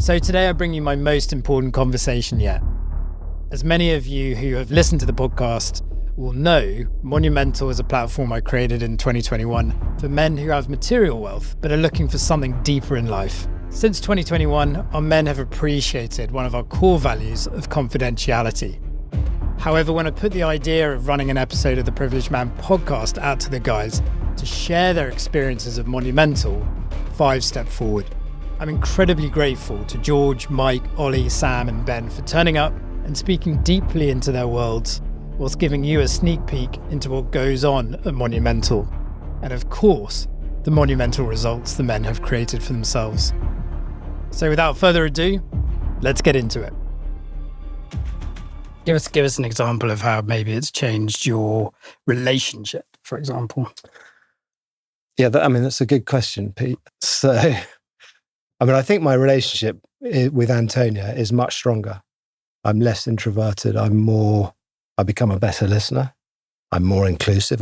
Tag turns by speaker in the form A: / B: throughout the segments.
A: So today I bring you my most important conversation yet. As many of you who have listened to the podcast will know, Monumental is a platform I created in 2021 for men who have material wealth but are looking for something deeper in life. Since 2021, our men have appreciated one of our core values of confidentiality. However, when I put the idea of running an episode of the Privileged Man podcast out to the guys to share their experiences of Monumental, 5 stepped forward. I'm incredibly grateful to George, Mike, Ollie, Sam and Ben for turning up and speaking deeply into their worlds, whilst giving you a sneak peek into what goes on at Monumental. And of course, the monumental results the men have created for themselves. So without further ado, let's get into it. Give us an example of how maybe it's changed your relationship, for example.
B: Yeah, that's a good question, Pete. So, I think my relationship with Antonia is much stronger. I'm less introverted. I become a better listener. I'm more inclusive.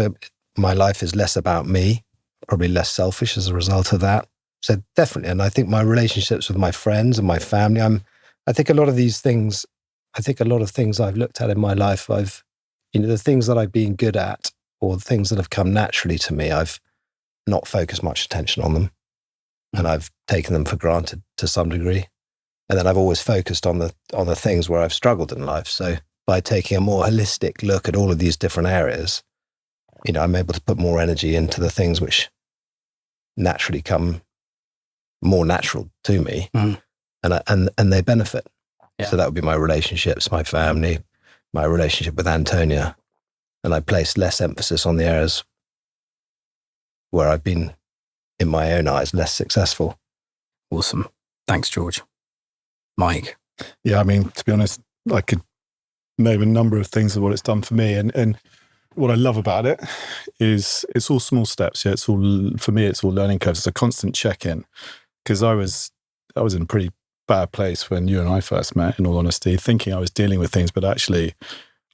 B: My life is less about me, probably less selfish as a result of that. So definitely. And I think my relationships with my friends and my family, I think a lot of things I've looked at in my life, the things that I've been good at or the things that have come naturally to me, I've not focused much attention on them. And I've taken them for granted to some degree. And then I've always focused on the things where I've struggled in life. So by taking a more holistic look at all of these different areas, I'm able to put more energy into the things which naturally come more natural to me, and they benefit. Yeah. So that would be my relationships, my family, my relationship with Antonia. And I place less emphasis on the areas where I've been, in my own eyes, less successful.
A: Awesome. Thanks, George. Mike?
C: Yeah, to be honest, I could name a number of things of what it's done for me. And what I love about it is it's all small steps. Yeah, for me, it's all learning curves. It's a constant check-in. Because I was in a pretty bad place when you and I first met, in all honesty, thinking I was dealing with things, but actually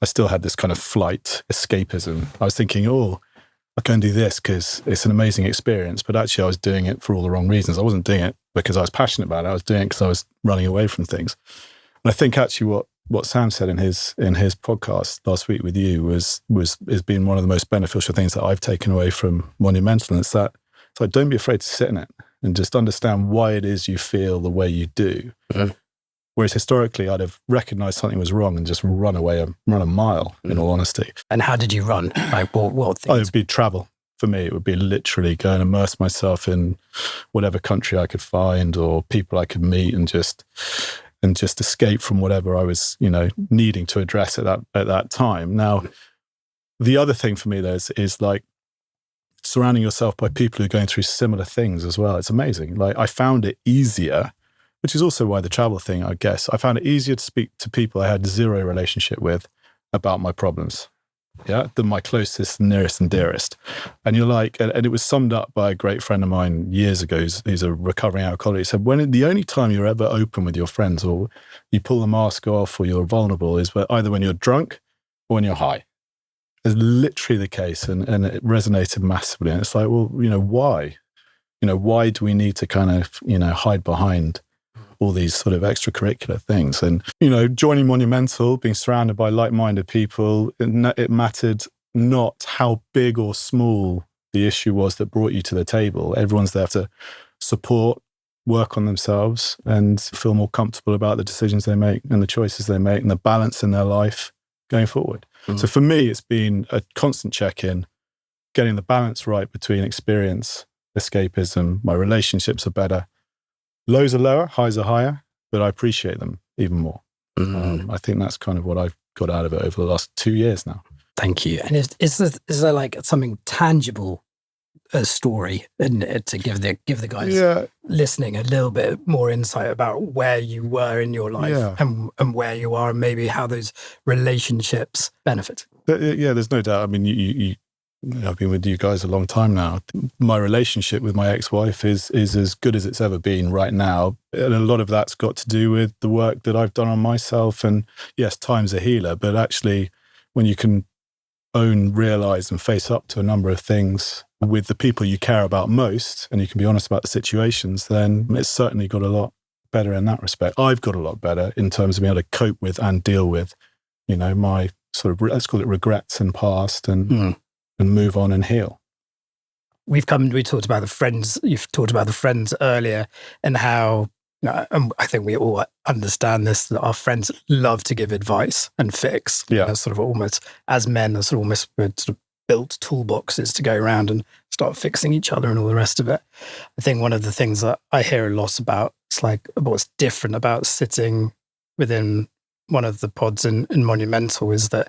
C: I still had this kind of flight escapism. I was thinking, I can do this because it's an amazing experience, but actually I was doing it for all the wrong reasons. I wasn't doing it because I was passionate about it. I was doing it because I was running away from things. And I think actually what Sam said in his podcast last week with you has been one of the most beneficial things that I've taken away from Monumental. And it's like, don't be afraid to sit in it and just understand why it is you feel the way you do. Mm-hmm. Whereas historically, I'd have recognized something was wrong and just run a mile, in all honesty.
A: And how did you run? Like what things?
C: It would be travel. For me, it would be literally go and immerse myself in whatever country I could find or people I could meet and just escape from whatever I was, needing to address at that time. Now, the other thing for me is like surrounding yourself by people who are going through similar things as well. It's amazing. Like I found it easier, which is also why the travel thing, I guess, I found it easier to speak to people I had zero relationship with about my problems, than my closest, nearest and dearest. And you're like, and it was summed up by a great friend of mine years ago, who's a recovering alcoholic. He said, the only time you're ever open with your friends or you pull the mask off or you're vulnerable is either when you're drunk or when you're high. It's literally the case. And it resonated massively. And it's like, well, why? Why do we need to kind of, hide behind all these sort of extracurricular things? And, joining Monumental, being surrounded by like-minded people, it mattered not how big or small the issue was that brought you to the table. Everyone's there to support, work on themselves and feel more comfortable about the decisions they make and the choices they make and the balance in their life going forward. Mm. So for me, it's been a constant check-in, getting the balance right between experience, escapism. My relationships are better. Lows are lower, highs are higher, but I appreciate them even more. Mm. I think that's kind of what I've got out of it over the last 2 years now.
A: Thank you. And is there like something tangible, a story, and to give the guys listening a little bit more insight about where you were in your life and where you are and maybe how those relationships benefit?
C: Yeah, there's no doubt. I've been with you guys a long time now. My relationship with my ex-wife is as good as it's ever been right now. And a lot of that's got to do with the work that I've done on myself. And yes, time's a healer, but actually when you can realize and face up to a number of things with the people you care about most, and you can be honest about the situations, then it's certainly got a lot better in that respect. I've got a lot better in terms of being able to cope with and deal with, my sort of, let's call it regrets and past and move on and heal.
A: We talked about the friends. You've talked about the friends earlier and how, I think we all understand this, that our friends love to give advice and fix.
C: Yeah.
A: Sort of almost, as men, are sort of almost sort of built toolboxes to go around and start fixing each other and all the rest of it. I think one of the things that I hear a lot about, it's like what's different about sitting within one of the pods in Monumental is that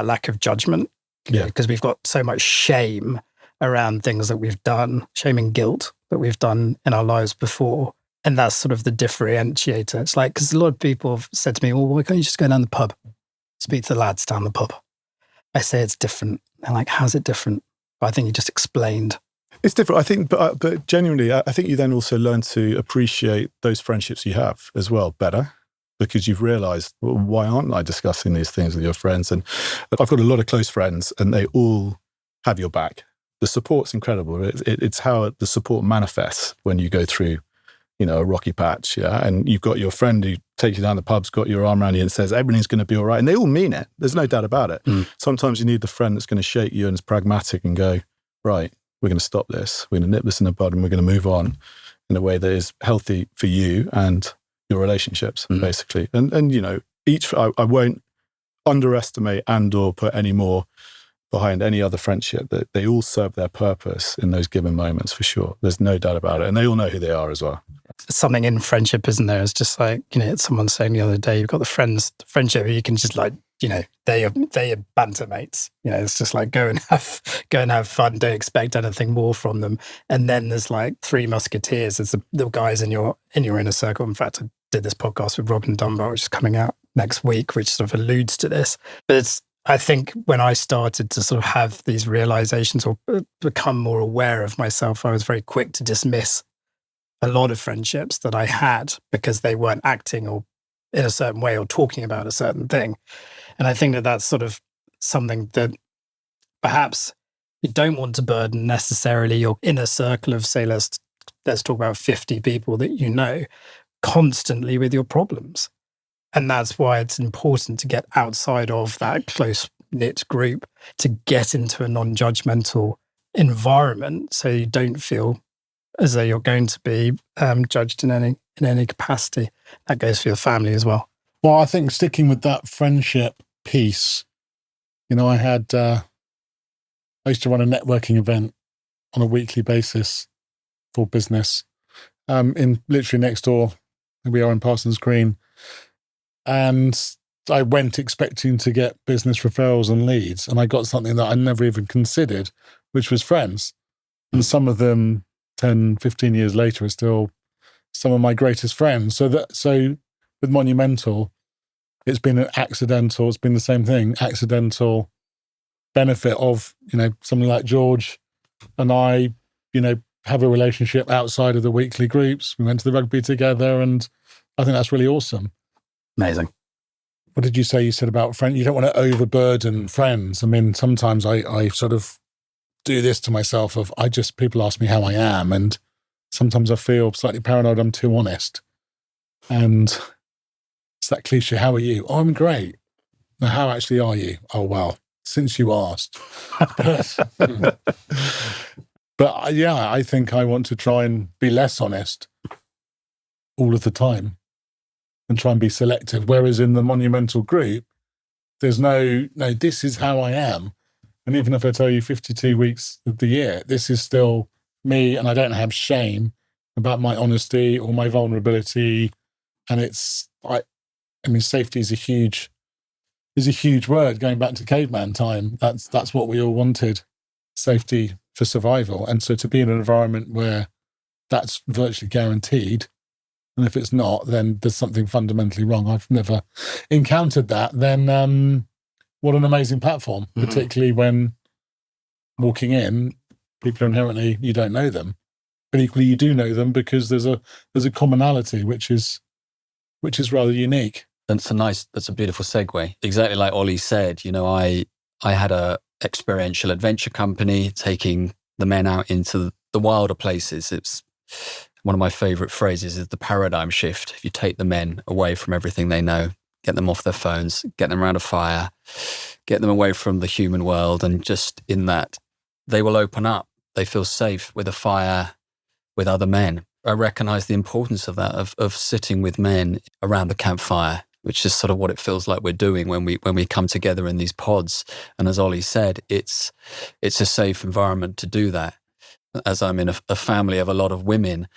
A: lack of judgment.
C: Yeah.
A: Because we've got so much shame around things that we've done, shame and guilt that we've done in our lives before. And that's sort of the differentiator. It's like, because a lot of people have said to me, well, why can't you just go down the pub? Speak to the lads down the pub. I say it's different. They're like, how's it different? But I think you just explained.
C: It's different, I think, but genuinely, I think you then also learn to appreciate those friendships you have as well better, because you've realised, well, why aren't I discussing these things with your friends? And I've got a lot of close friends and they all have your back. The support's incredible. It's how the support manifests when you go through, a rocky patch, yeah? And you've got your friend who takes you down the pub's got your arm around you and says, everything's going to be all right. And they all mean it. There's no doubt about it. Sometimes you need the friend that's going to shake you and is pragmatic and go, right, we're going to stop this. We're going to nip this in the bud and we're going to move on in a way that is healthy for you and your relationships, basically. And I won't underestimate and or put any more behind any other friendship, that they all serve their purpose in those given moments, for sure. There's no doubt about it. And they all know who they are as well.
A: Something in friendship, isn't there? It's just like, someone saying the other day, you've got the friendship, you can just like, they are banter mates. It's just like go and have fun. Don't expect anything more from them. And then there's like three musketeers. There's the guys in your inner circle. In fact, I did this podcast with Robin Dunbar, which is coming out next week, which sort of alludes to this. But I think when I started to sort of have these realizations or become more aware of myself, I was very quick to dismiss a lot of friendships that I had because they weren't acting or in a certain way or talking about a certain thing. And I think that that's sort of something that perhaps you don't want to burden necessarily your inner circle of, say, let's talk about 50 people that constantly with your problems. And that's why it's important to get outside of that close-knit group, to get into a non-judgmental environment so you don't feel as though you're going to be judged in any capacity. That goes for your family as well.
D: Well, I think sticking with that friendship piece, I used to run a networking event on a weekly basis for business in literally next door. We are in Parsons Green. And I went expecting to get business referrals and leads, and I got something that I never even considered, which was friends. And some of them 10, 15 years later are still some of my greatest friends. So with Monumental, it's been it's been the same thing, accidental benefit of, something like George and I, have a relationship outside of the weekly groups. We went to the rugby together, and I think that's really awesome.
A: Amazing.
D: What did you say? You said about friends. You don't want to overburden friends. I mean, sometimes I sort of do this to myself people ask me how I am, and sometimes I feel slightly paranoid I'm too honest. And it's that cliche, how are you? Oh, I'm great. Now, how actually are you? Oh, well, since you asked. But yeah, I think I want to try and be less honest all of the time and try and be selective. Whereas in the Monumental group, there's no, this is how I am. And even if I tell you 52 weeks of the year, this is still me, and I don't have shame about my honesty or my vulnerability. And safety is a huge word going back to caveman time. That's what we all wanted, safety for survival. And so to be in an environment where that's virtually guaranteed, and if it's not, then there's something fundamentally wrong. I've never encountered that. Then what an amazing platform, particularly when walking in, people are inherently, you don't know them, but equally you do know them because there's a commonality, which is rather unique.
E: That's a beautiful segue. Exactly like Ollie said, I had a experiential adventure company taking the men out into the wilder places. one of my favorite phrases is the paradigm shift. If you take the men away from everything they know, get them off their phones, get them around a fire, get them away from the human world, and just in that, they will open up. They feel safe with a fire, with other men. I recognize the importance of that, of sitting with men around the campfire, which is sort of what it feels like we're doing when we come together in these pods. And as Ollie said, it's a safe environment to do that. As I'm in a family of a lot of women,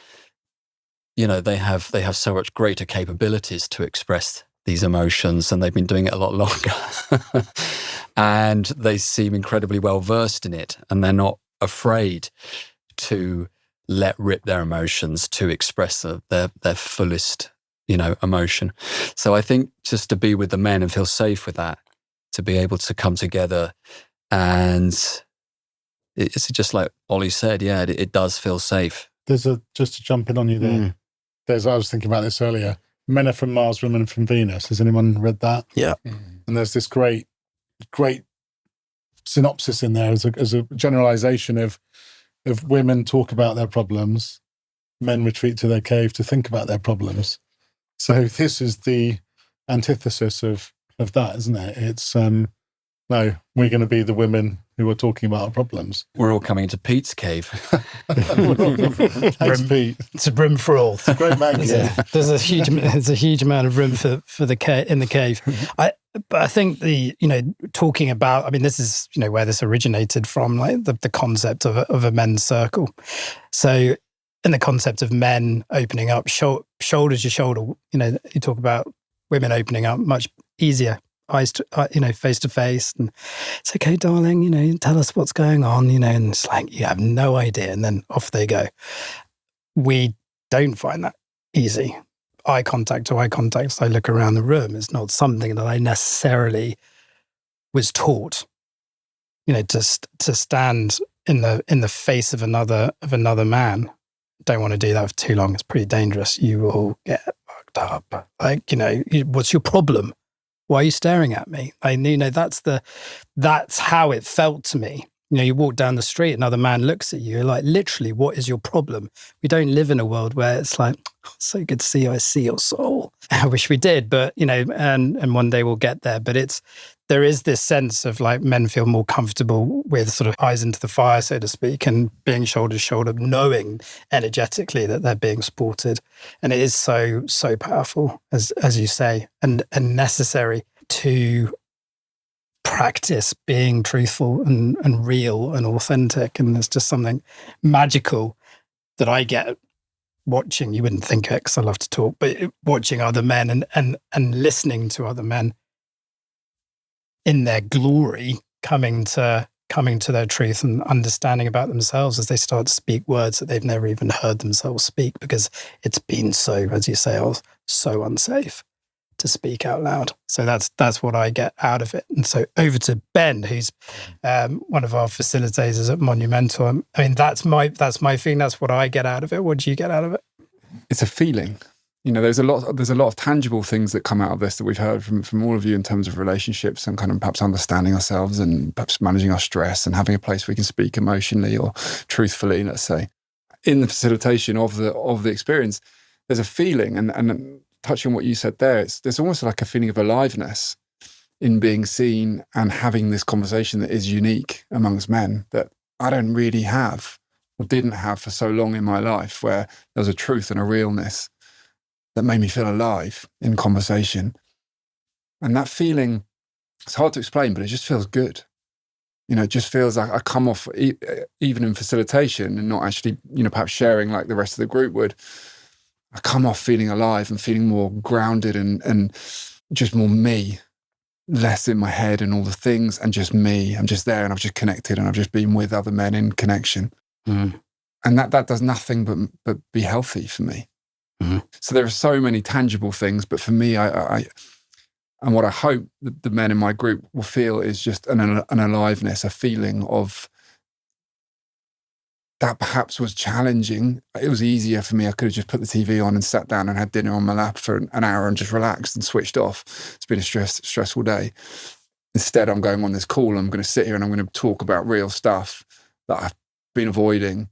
E: you know, they have so much greater capabilities to express these emotions, and they've been doing it a lot longer. And they seem incredibly well versed in it, and they're not afraid to let rip their emotions, to express their fullest, you know, emotion. So I think just to be with the men and feel safe with that, to be able to come together, and it's just like Ollie said, yeah, it does feel safe.
D: There's just to jump in on you there. I was thinking about this earlier. Men are from Mars, women are from Venus. Has anyone read that?
E: Yeah.
D: And there's this great synopsis in there as a generalization of women talk about their problems, men retreat to their cave to think about their problems. So this is the antithesis of that, isn't it? It's no, we're going to be the women who are talking about our problems.
E: We're all coming to Pete's cave.
D: Thanks, Pete.
A: It's a room for all.
D: It's a great magazine.
A: There's a huge amount of room for in the cave. But I think talking about, I mean, this is, where this originated from, like the concept of a men's circle. So in the concept of men opening up, shoulder to shoulder, you talk about women opening up much easier, eyes to, face to face, and it's okay, darling, tell us what's going on, and it's like, you have no idea. And then off they go. We don't find that easy. Eye contact to eye contact, as I look around the room, is not something that I necessarily was taught. To stand in the face of another man. Don't want to do that for too long. It's pretty dangerous. You will get fucked up. Like, what's your problem? Why are you staring at me? That's how it felt to me. You walk down the street, another man looks at you, like, literally, what is your problem? We don't live in a world where it's like, oh, so good to see you. I see your soul. I wish we did, but, and one day we'll get there. But there is this sense of, like, men feel more comfortable with sort of eyes into the fire, so to speak, and being shoulder to shoulder, knowing energetically that they're being supported. And it is so, so powerful, as you say, and necessary to practice being truthful and real and authentic. And there's just something magical that I get watching. You wouldn't think it, because I love to talk, but watching other men and listening to other men in their glory, coming to their truth and understanding about themselves as they start to speak words that they've never even heard themselves speak, because it's been so, as you say, so unsafe to speak out loud. So that's what I get out of it. And so over to Ben, who's one of our facilitators at Monumental. I mean, that's my thing. That's what I get out of it. What do you get out of it?
F: It's a feeling. There's a lot of tangible things that come out of this that we've heard from all of you in terms of relationships and kind of perhaps understanding ourselves and perhaps managing our stress and having a place where we can speak emotionally or truthfully, let's say. In the facilitation of the experience, there's a feeling, and touching on what you said there's almost like a feeling of aliveness in being seen and having this conversation that is unique amongst men that I don't really have or didn't have for so long in my life, where there was a truth and a realness that made me feel alive in conversation. And that feeling, it's hard to explain, but it just feels good. It just feels like I come off, even in facilitation and not actually, perhaps sharing like the rest of the group would, I come off feeling alive and feeling more grounded and just more me, less in my head and all the things, and just me. I'm just there and I've just connected and I've just been with other men in connection. Mm. And that does nothing but be healthy for me. Mm-hmm. So there are so many tangible things, but for me, I and what I hope the men in my group will feel is just an aliveness, a feeling of that perhaps was challenging. It was easier for me. I could have just put the TV on and sat down and had dinner on my lap for an hour and just relaxed and switched off. It's been a stressful day. Instead, I'm going on this call. I'm going to sit here and I'm going to talk about real stuff that I've been avoiding.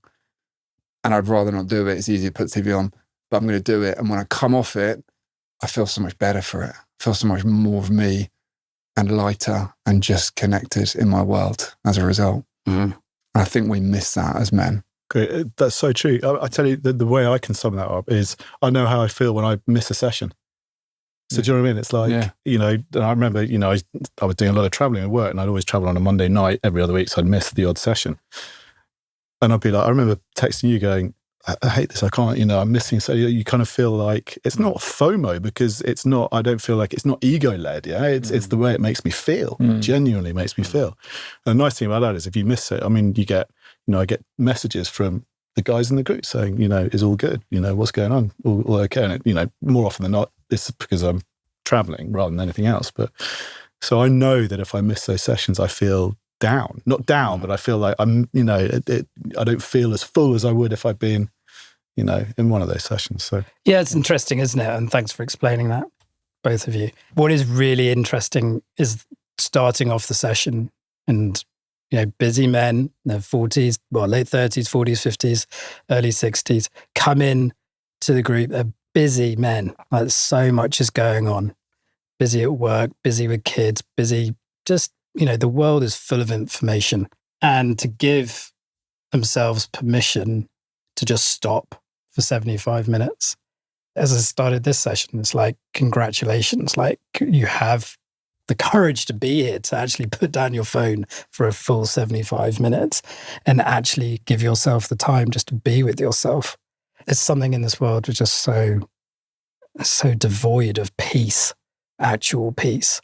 F: and I'd rather not do it. It's easy to put the TV on, but I'm going to do it. And when I come off it, I feel so much better for it. I feel so much more of me and lighter and just connected in my world as a result. And I think we miss that as men.
C: Great. That's so true. I tell you, the way I can sum that up is I know how I feel when I miss a session. So do you know what I mean? It's like, you know, I remember, you know, I was doing a lot of traveling at work, and I'd always travel on a Monday night every other week. So I'd miss the odd session. And I'd be like, I remember texting you going, I hate this. I can't, you know, I'm missing. So you kind of feel like it's not FOMO, because it's not, I don't feel like it's not ego led. Yeah. It's the way it makes me feel, genuinely makes me feel. And the nice thing about that is if you miss it, I mean, you get, you know, I get messages from the guys in the group saying, you know, is all good? You know, what's going on? All okay? And, it, you know, more often than not, it's because I'm traveling rather than anything else. But so I know that if I miss those sessions, I feel down, not down, but I feel like I'm, you know, I don't feel as full as I would if I'd been, you know, in one of those sessions. So
A: yeah, it's interesting, isn't it? And thanks for explaining that, both of you. What is really interesting is starting off the session and, you know, busy men in their 40s, well, late 30s, 40s, 50s, early 60s, come in to the group. They're busy men. Like, so much is going on. Busy at work, busy with kids, busy, just, you know, the world is full of information. And to give themselves permission to just stop for 75 minutes. As I started this session, it's like, congratulations, like you have the courage to be here, to actually put down your phone for a full 75 minutes and actually give yourself the time just to be with yourself. There's something in this world which is so devoid of peace, actual peace.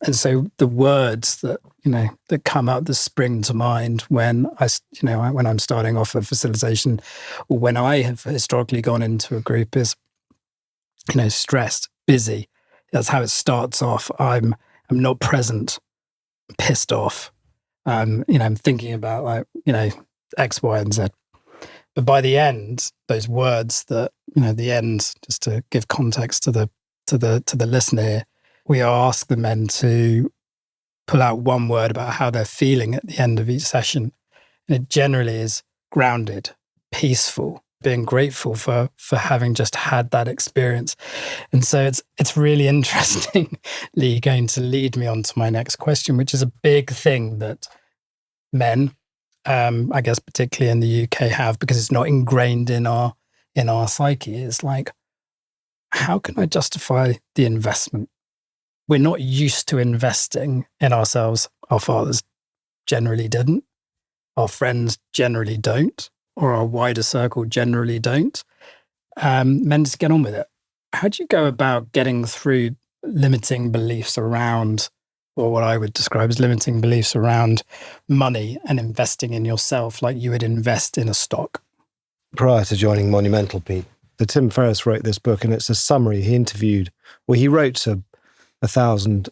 A: And so the words that, you know, that come out, that spring to mind when when I'm starting off a facilitation, or when I have historically gone into a group, is, you know, stressed, busy. That's how it starts off. I'm not present, pissed off. You know, I'm thinking about, like, you know, X, Y, and Z. But by the end, those words that, you know, the end, just to give context to the listener here, we ask the men to pull out one word about how they're feeling at the end of each session. And it generally is grounded, peaceful, being grateful for having just had that experience. And so it's really interestingly going to lead me on to my next question, which is a big thing that men, I guess particularly in the UK, have, because it's not ingrained in our psyche. It's like, how can I justify the investment? We're not used to investing in ourselves. Our fathers generally didn't. Our friends generally don't, or our wider circle generally don't. Men just get on with it. How do you go about getting through limiting beliefs around, or what I would describe as limiting beliefs around money and investing in yourself, like you would invest in a stock?
B: Prior to joining Monumental, Pete, Tim Ferriss wrote this book, and it's a summary. He wrote to 1,000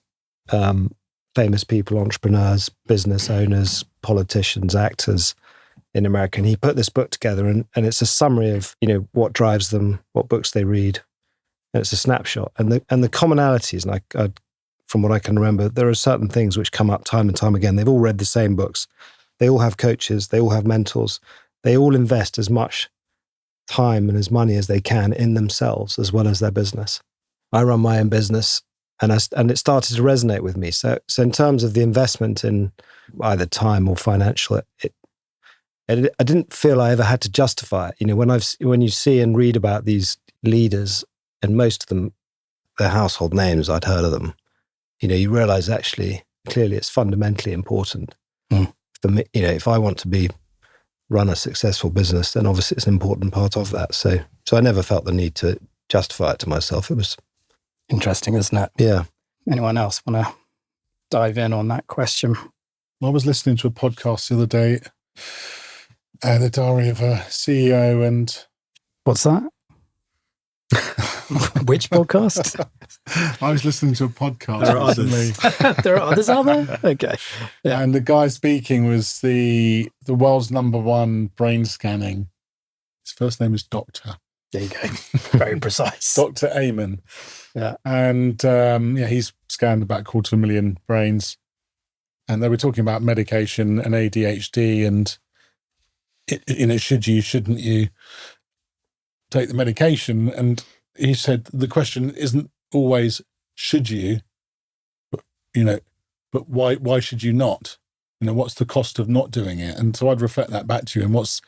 B: famous people, entrepreneurs, business owners, politicians, actors in America. And he put this book together, and it's a summary of, you know, what drives them, what books they read. And it's a snapshot. And the commonalities, and I, from what I can remember, there are certain things which come up time and time again. They've all read the same books. They all have coaches. They all have mentors. They all invest as much time and as money as they can in themselves as well as their business. I run my own business, and it started to resonate with me. So in terms of the investment in either time or financial, I didn't feel I ever had to justify it. You know, when you see and read about these leaders, and most of them, they're household names, I'd heard of them. You know, you realize actually, clearly, it's fundamentally important for me. You know, if I want to run a successful business, then obviously it's an important part of that. So I never felt the need to justify it to myself. It was
A: interesting, isn't it?
B: Yeah.
A: Anyone else want to dive in on that question?
D: I was listening to a podcast the other day, The Diary of a CEO, and...
A: What's that? Which podcast?
D: I was listening to a podcast
C: There are
D: recently.
A: There are others, are there? Okay. Yeah.
D: And the guy speaking was the world's #1 brain scanning. His first name is Doctor.
A: There you go. Very precise.
D: Dr. Amen.
A: Yeah.
D: And he's scanned about 250,000 brains. And they were talking about medication and ADHD. And should you, shouldn't you take the medication? And he said the question isn't always should you, but why should you not? What's the cost of not doing it? And so I'd reflect that back to you. And what's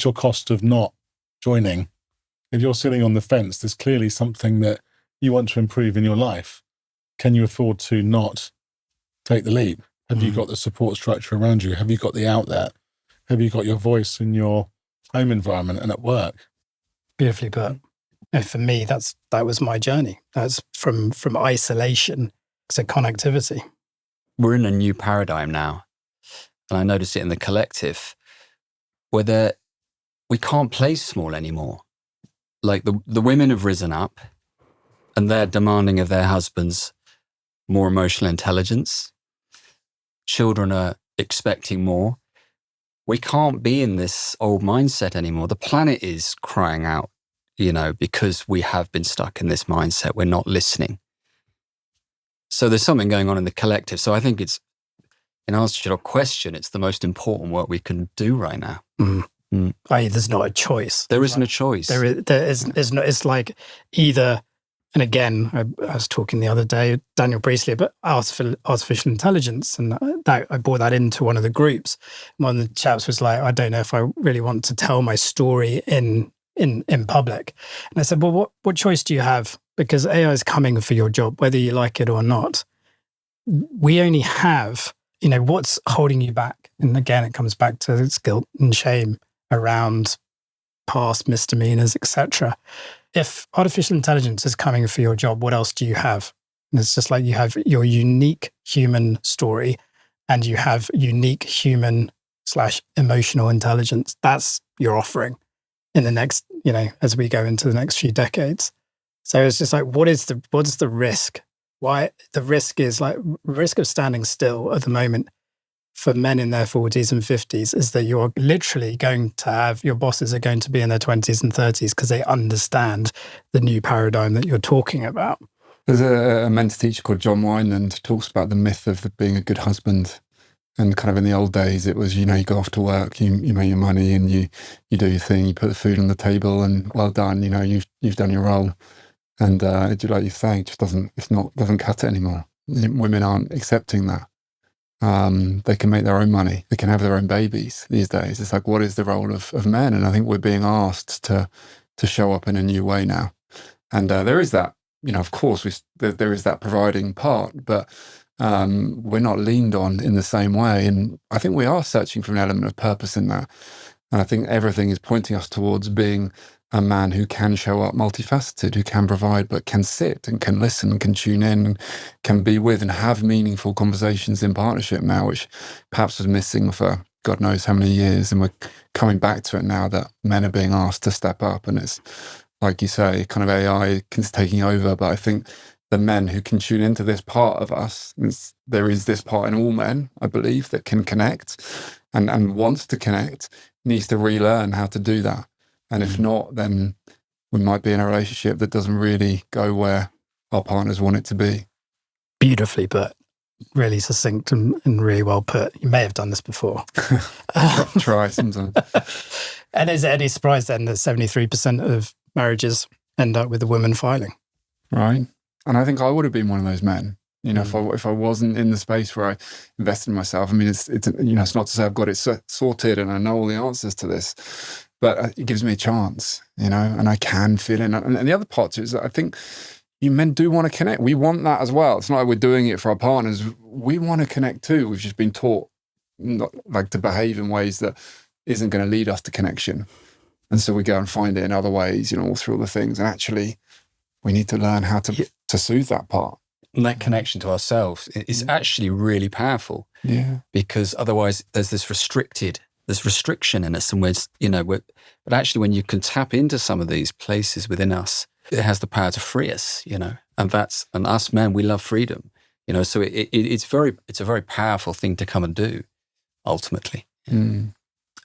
D: your cost of not joining? If you're sitting on the fence, there's clearly something that you want to improve in your life. Can you afford to not take the leap? Have you got the support structure around you? Have you got the outlet? Have you got your voice in your home environment and at work?
A: Beautifully put. And for me, that was my journey. That's from isolation to connectivity.
E: We're in a new paradigm now. And I notice it in the collective, where we can't play small anymore. Like the women have risen up and they're demanding of their husbands more emotional intelligence. Children are expecting more. We can't be in this old mindset anymore. The planet is crying out, because we have been stuck in this mindset. We're not listening. So there's something going on in the collective. So I think it's, in answer to your question, it's the most important work we can do right now.
A: There's not a choice.
E: There isn't a choice.
A: There is no. It's like either, and again, I was talking the other day, Daniel Priestley, about artificial intelligence, and I brought that into one of the groups. One of the chaps was like, I don't know if I really want to tell my story in public. And I said, well, what choice do you have? Because AI is coming for your job, whether you like it or not. We only have, what's holding you back? And again, it comes back to this guilt and shame around past misdemeanors, etc. If artificial intelligence is coming for your job, what else do you have? And it's just like you have your unique human story and you have unique human/emotional intelligence. That's your offering in the next, as we go into the next few decades. So it's just like, what's the risk? Why the risk is like risk of standing still at the moment for men in their 40s and 50s is that you're literally going to have, your bosses are going to be in their 20s and 30s because they understand the new paradigm that you're talking about.
F: There's a mentor teacher called John Wineland who talks about the myth of being a good husband. And kind of in the old days, it was, you go off to work, you make your money and you do your thing, you put the food on the table and well done, you've done your role. And like you say, it just doesn't cut it anymore. Women aren't accepting that. They can make their own money. They can have their own babies these days. It's like, what is the role of men? And I think we're being asked to show up in a new way now. And there is that, of course, there is that providing part, but we're not leaned on in the same way. And I think we are searching for an element of purpose in that. And I think everything is pointing us towards being a man who can show up multifaceted, who can provide, but can sit and can listen and can tune in and can be with and have meaningful conversations in partnership now, which perhaps was missing for God knows how many years. And we're coming back to it now that men are being asked to step up. And it's, like you say, kind of AI is taking over. But I think the men who can tune into this part of us, there is this part in all men, I believe, that can connect and wants to connect, needs to relearn how to do that. And if not, then we might be in a relationship that doesn't really go where our partners want it to be.
A: Beautifully put. Really succinct and really well put. You may have done this before.
F: Try sometimes.
A: And is it any surprise then that 73% of marriages end up with a woman filing?
F: Right. And I think I would have been one of those men. If I wasn't in the space where I invested in myself. I mean, it's it's not to say I've got it sorted and I know all the answers to this, but it gives me a chance, and I can feel it. And the other part too is that I think you men do want to connect. We want that as well. It's not like we're doing it for our partners. We want to connect too. We've just been taught not like to behave in ways that isn't going to lead us to connection. And so we go and find it in other ways, all through all the things. And actually, we need to learn how to soothe that part.
E: And that connection to ourselves is actually really powerful.
F: Yeah.
E: Because otherwise there's this restriction in us. And but actually when you can tap into some of these places within us, it has the power to free us, and us men, we love freedom, so it's a very powerful thing to come and do ultimately.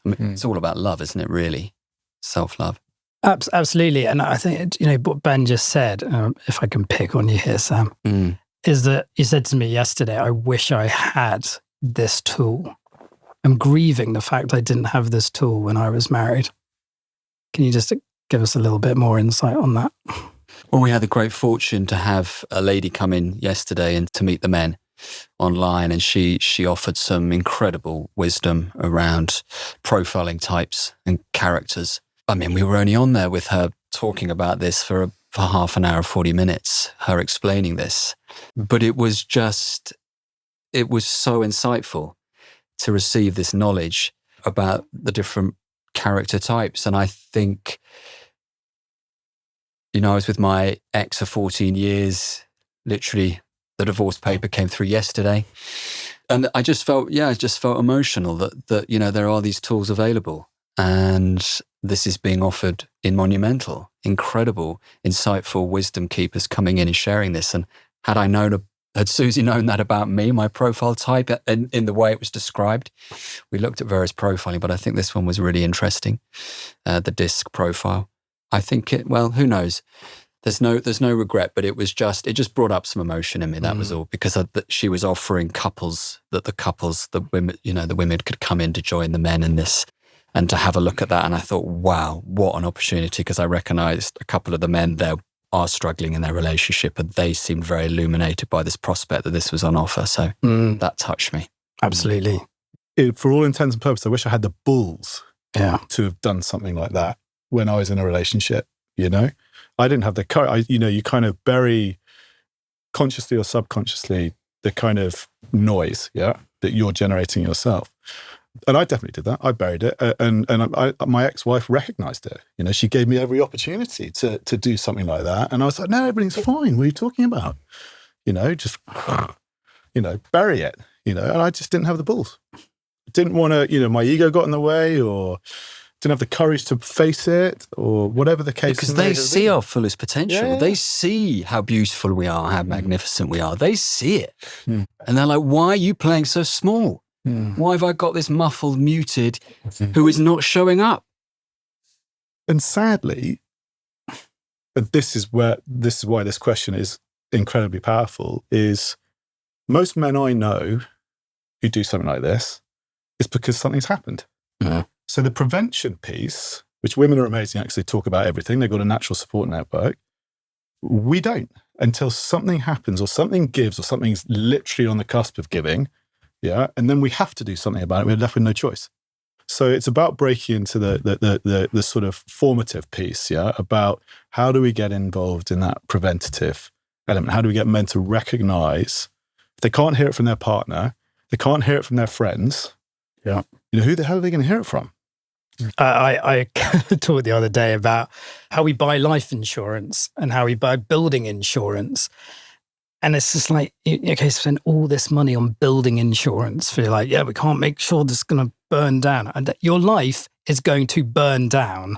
E: It's all about love, isn't it? Really. Self-love.
A: Absolutely. And I think, what Ben just said, if I can pick on you here, Sam, is that you said to me yesterday, I wish I had this tool. I'm grieving the fact I didn't have this tool when I was married. Can you just give us a little bit more insight on that?
E: Well, we had the great fortune to have a lady come in yesterday and to meet the men online, and she offered some incredible wisdom around profiling types and characters. I mean, we were only on there with her talking about this for half an hour, 40 minutes, her explaining this. But it was so insightful to receive this knowledge about the different character types. And I think, I was with my ex for 14 years, literally the divorce paper came through yesterday. And I just felt emotional that there are these tools available. And this is being offered in Monumental. Incredible, insightful wisdom keepers coming in and sharing this. And had Susie known that about me, my profile type, in the way it was described? We looked at various profiling, but I think this one was really interesting, the DISC profile. I think who knows? There's no regret, but it just brought up some emotion in me. That was all, because she was offering the women could come in to join the men in this and to have a look at that. And I thought, wow, what an opportunity, because I recognized a couple of the men there are struggling in their relationship, and they seemed very illuminated by this prospect that this was on offer. So that touched me.
A: Absolutely.
C: For all intents and purposes, I wish I had the balls to have done something like that when I was in a relationship. I didn't have the courage. You kind of bury, consciously or subconsciously, the kind of noise, that you're generating yourself. And I definitely did that. I buried it, and my ex-wife recognized it. She gave me every opportunity to do something like that, and I was like, "No, everything's fine. What are you talking about? Just bury it. And I just didn't have the balls. Didn't want to. My ego got in the way, or didn't have the courage to face it, or whatever the case.
E: Because they see our fullest potential. Yeah. They see how beautiful we are, how magnificent we are. They see it, and they're like, "Why are you playing so small? Why have I got this muffled, muted, who is not showing up?"
C: And sadly, and this is why this question is incredibly powerful, is most men I know who do something like this is because something's happened. Yeah. So the prevention piece, which women are amazing, actually talk about everything. They've got a natural support network. We don't, until something happens or something gives or something's literally on the cusp of giving. Yeah. And then we have to do something about it. We're left with no choice. So it's about breaking into the sort of formative piece, about how do we get involved in that preventative element? How do we get men to recognize if they can't hear it from their partner, they can't hear it from their friends, who the hell are they going to hear it from?
A: I talked the other day about how we buy life insurance and how we buy building insurance. And it's just like, okay, spend all this money on building insurance for like, we can't make sure this is going to burn down. And your life is going to burn down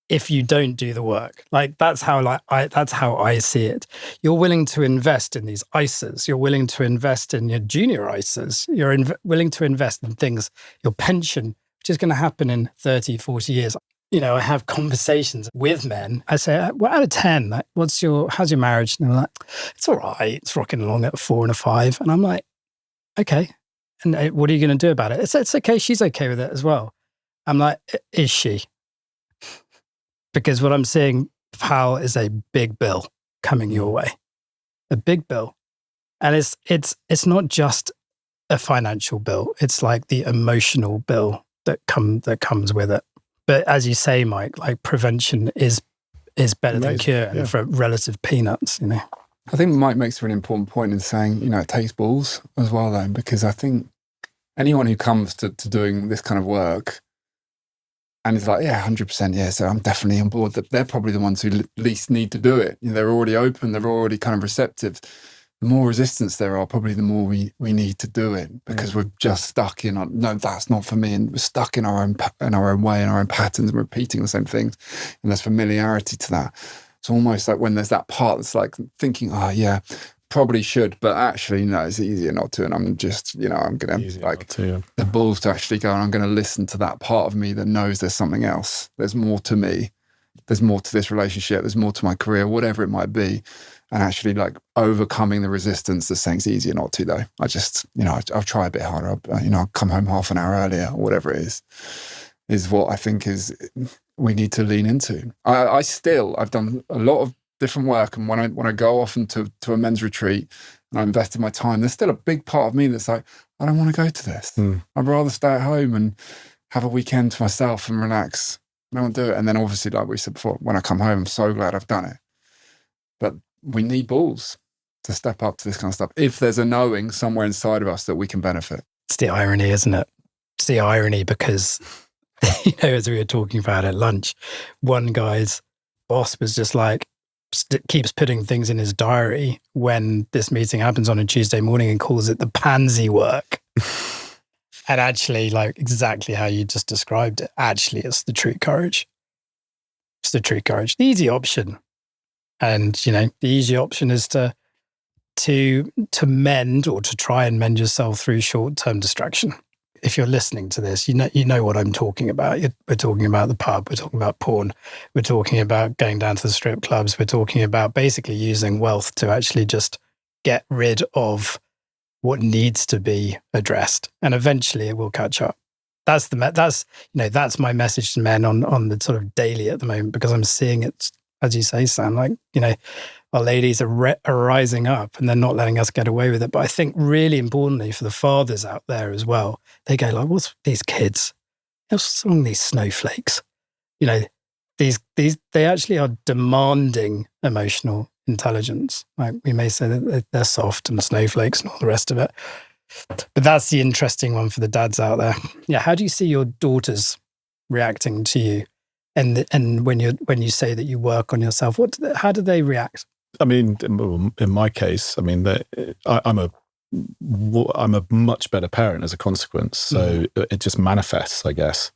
A: if you don't do the work. Like that's how I see it. You're willing to invest in these ISAs. You're willing to invest in your junior ISAs. You're willing to invest in things, your pension, which is going to happen in 30, 40 years. I have conversations with men. I say, well, out of 10, like, how's your marriage? And they're like, it's all right. It's rocking along at 4 and a 5. And I'm like, okay. And what are you going to do about it? It's okay. She's okay with it as well. I'm like, is she? Because what I'm seeing, pal, is a big bill coming your way. A big bill. And it's not just a financial bill. It's like the emotional bill that comes with it. But as you say, Mike, like prevention is better than cure, and for relative peanuts,
F: I think Mike makes a really important point in saying, it takes balls as well, though, because I think anyone who comes to doing this kind of work and is like, 100%, so I'm definitely on board, that they're probably the ones who least need to do it. They're already open, they're already kind of receptive. The more resistance there are, probably the more we need to do it, because we're just stuck in no, that's not for me, and we're stuck in our own way, in our own patterns, and repeating the same things, and there's familiarity to that. It's almost like when there's that part that's like thinking, probably should, but actually no, it's easier not to, and I'm just, I'm gonna the balls to actually go, and I'm gonna listen to that part of me that knows there's something else, there's more to me, there's more to this relationship, there's more to my career, whatever it might be. and actually like overcoming the resistance that's saying it's easier not to, though. I just, I'll try a bit harder. I'll come home half an hour earlier or whatever it is what I think is we need to lean into. I've done a lot of different work, and when I go off into a men's retreat and I invested my time, there's still a big part of me that's like, I don't want to go to this. I'd rather stay at home and have a weekend to myself and relax. I don't do it. And then obviously, like we said before, when I come home, I'm so glad I've done it. But we need balls to step up to this kind of stuff. If there's a knowing somewhere inside of us that we can benefit.
A: It's the irony, isn't it? It's the irony because, as we were talking about at lunch, one guy's boss was just like, keeps putting things in his diary when this meeting happens on a Tuesday morning and calls it the pansy work. And actually, like exactly how you just described it, actually, it's the true courage. It's the true courage. The easy option. And, the easy option is to mend or to try and mend yourself through short-term distraction. If you're listening to this, you know what I'm talking about. We're talking about the pub. We're talking about porn. We're talking about going down to the strip clubs. We're talking about basically using wealth to actually just get rid of what needs to be addressed, and eventually it will catch up. That's my message to men on the sort of daily at the moment, because I'm seeing it, as you say, Sam. Like our ladies are rising up, and they're not letting us get away with it. But I think really importantly for the fathers out there as well, they go like, "What's these kids? What's among these snowflakes?" These they actually are demanding emotional intelligence. Like we may say that they're soft and snowflakes and all the rest of it, but that's the interesting one for the dads out there. Yeah, how do you see your daughters reacting to you, and when you say that you work on yourself, how do they react?
C: I mean, in my case, I'm a much better parent as a consequence. So it just manifests, I guess,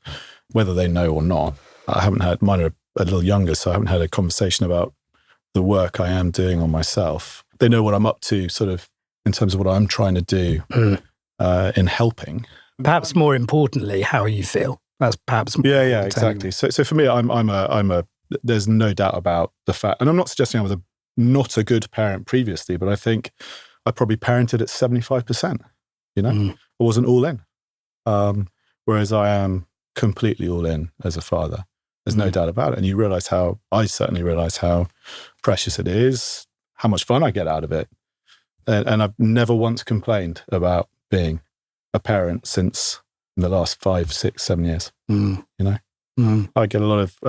C: whether they know or not. I haven't had, mine are a little younger, so I haven't had a conversation about the work I am doing on myself. They know what I'm up to, sort of in terms of what I'm trying to do in helping.
A: Perhaps more importantly, how you feel. That's perhaps more
C: yeah, exactly. So for me, there's no doubt about the fact, and I'm not suggesting I was not a good parent previously, but I think I probably parented at 75%. I wasn't all in, whereas I am completely all in as a father. There's no doubt about it. And I certainly realize how precious it is, how much fun I get out of it. And I've never once complained about being a parent since in the last 5, 6, 7 years. I get a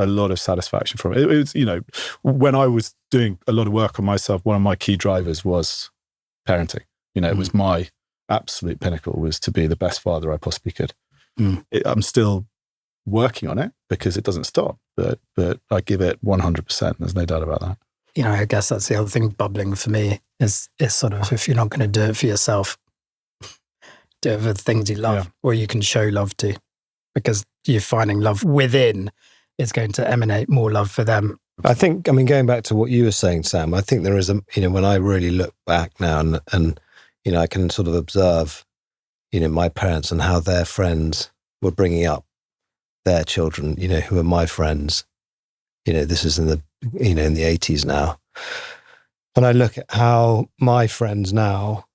C: lot of satisfaction from it. It was, when I was doing a lot of work on myself, one of my key drivers was parenting. It was my absolute pinnacle, was to be the best father I possibly could. I'm still working on it because it doesn't stop, but I give it 100%. There's no doubt about that.
A: I guess that's the other thing bubbling for me is sort of, if you're not going to do it for yourself, do it for the things you love, or you can show love to, because you're finding love within is going to emanate more love for them.
B: I think, going back to what you were saying, Sam, I think there is when I really look back now and I can sort of observe, my parents and how their friends were bringing up their children, who are my friends. This is in the 80s now. When I look at how my friends now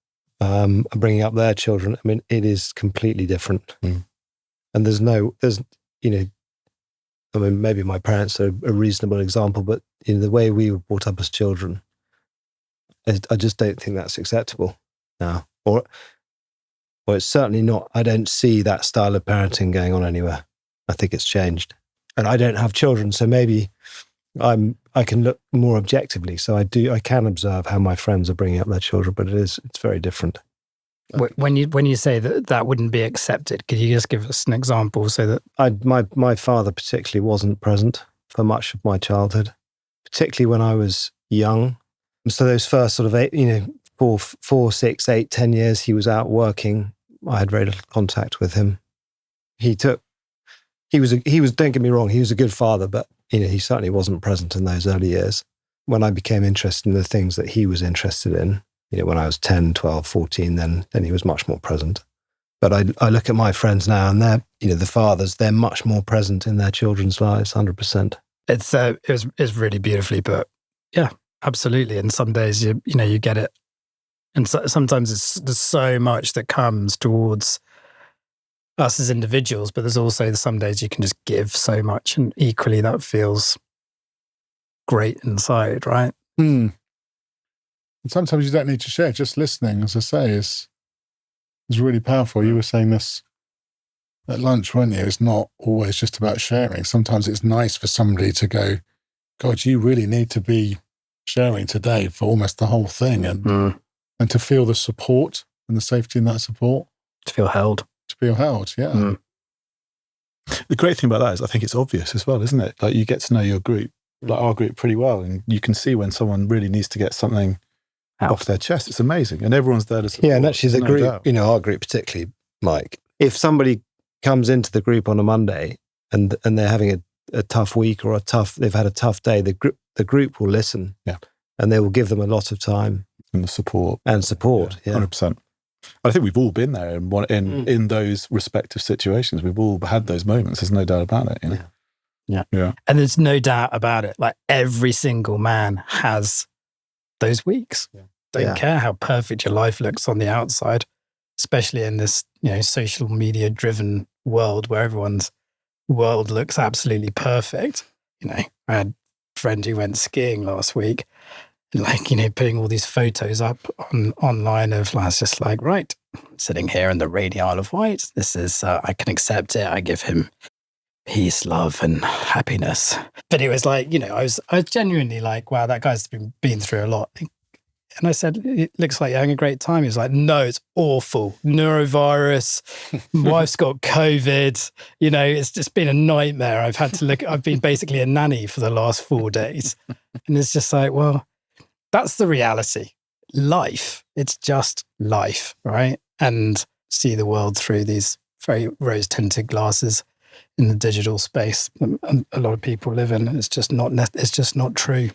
B: are bringing up their children, it is completely different. And maybe my parents are a reasonable example, but the way we were brought up as children, I just don't think that's acceptable now. Or it's certainly not. I don't see that style of parenting going on anywhere. I think it's changed. And I don't have children, so maybe I can look more objectively. So I can observe how my friends are bringing up their children, but it's very different.
A: When you say that wouldn't be accepted, could you just give us an example so that
B: my father particularly wasn't present for much of my childhood, particularly when I was young. So those first sort of 4, 6, 8, 10 years, he was out working. I had very little contact with him. He was don't get me wrong, he was a good father, but he certainly wasn't present in those early years. When I became interested in the things that he was interested in, when I was 10, 12, 14, then he was much more present. But I look at my friends now, and they're, the fathers, they're much more present in their children's lives, 100%.
A: It's really beautifully put. Yeah, Absolutely. And some days you get it. And sometimes there's so much that comes towards us as individuals, but there's also some days you can just give so much, and equally that feels great inside, right?
D: And sometimes you don't need to share. Just listening, as I say, is really powerful. You were saying this at lunch, weren't you? It's not always just about sharing. Sometimes it's nice for somebody to go, God, you really need to be sharing today for almost the whole thing, and to feel the support and the safety in that support.
A: To feel held.
D: To feel held, yeah.
C: The great thing about that is I think it's obvious as well, isn't it? Like you get to know your group, like our group, pretty well, and you can see when someone really needs to get something off their chest. It's amazing. And everyone's there to support.
B: Yeah, and actually the group, our group particularly, Mike, if somebody comes into the group on a Monday and they're having a tough week or they've had a tough day, the group will listen.
C: Yeah.
B: And they will give them a lot of time.
C: And the support.
B: And support, yeah.
C: 100%. I think we've all been there in those respective situations. We've all had those moments. There's no doubt about it. You know?
A: Yeah. And there's no doubt about it. Like every single man has those weeks. Yeah. Don't care how perfect your life looks on the outside, especially in this, social media driven world where everyone's world looks absolutely perfect. I had a friend who went skiing last week, putting all these photos up online of, it's just like, right, sitting here in the rainy Isle of Wight. This is, I can accept it. I give him peace, love, and happiness. But it was like, I was genuinely like, wow, that guy's been through a lot. And I said, it looks like you're having a great time. He was like, no, it's awful. Neurovirus. My wife's got COVID. It's just been a nightmare. I've been basically a nanny for the last 4 days. And it's just like, well, that's the reality. Life. It's just life, right? And see the world through these very rose-tinted glasses in the digital space a lot of people live in. It's just not true.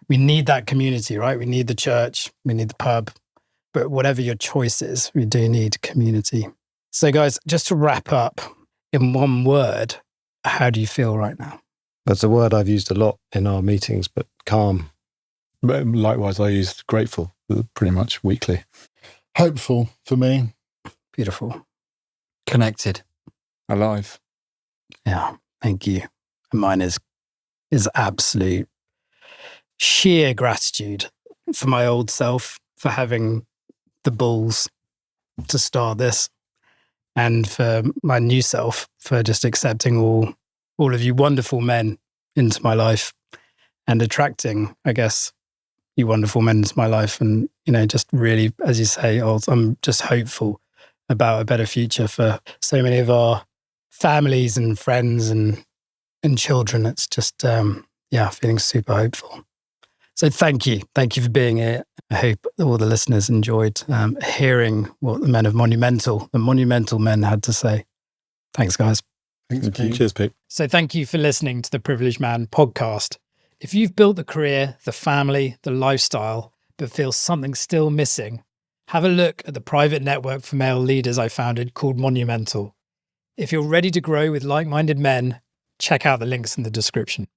A: We need that community, right? We need the church, we need the pub, but whatever your choice is, we do need community. So guys, just to wrap up in one word, how do you feel right now?
B: That's a word I've used a lot in our meetings, but calm.
C: But likewise, I used grateful pretty much weekly.
D: Hopeful for me.
A: Beautiful.
E: Connected.
F: Alive.
A: Yeah, thank you. And mine is absolute sheer gratitude for my old self for having the balls to start this, and for my new self for just accepting all of you wonderful men into my life and attracting, I guess, you wonderful men into my life. And, just really, as you say, I'm just hopeful about a better future for so many of our families and friends and children. It's just, feeling super hopeful. So thank you. Thank you for being here. I hope all the listeners enjoyed hearing what the men of the Monumental men had to say. Thanks, guys.
D: Thanks, Pete.
C: Cheers, Pete.
A: So thank you for listening to the Privileged Man podcast. If you've built the career, the family, the lifestyle, but feel something still missing, have a look at the private network for male leaders I founded called Monumental. If you're ready to grow with like-minded men, check out the links in the description.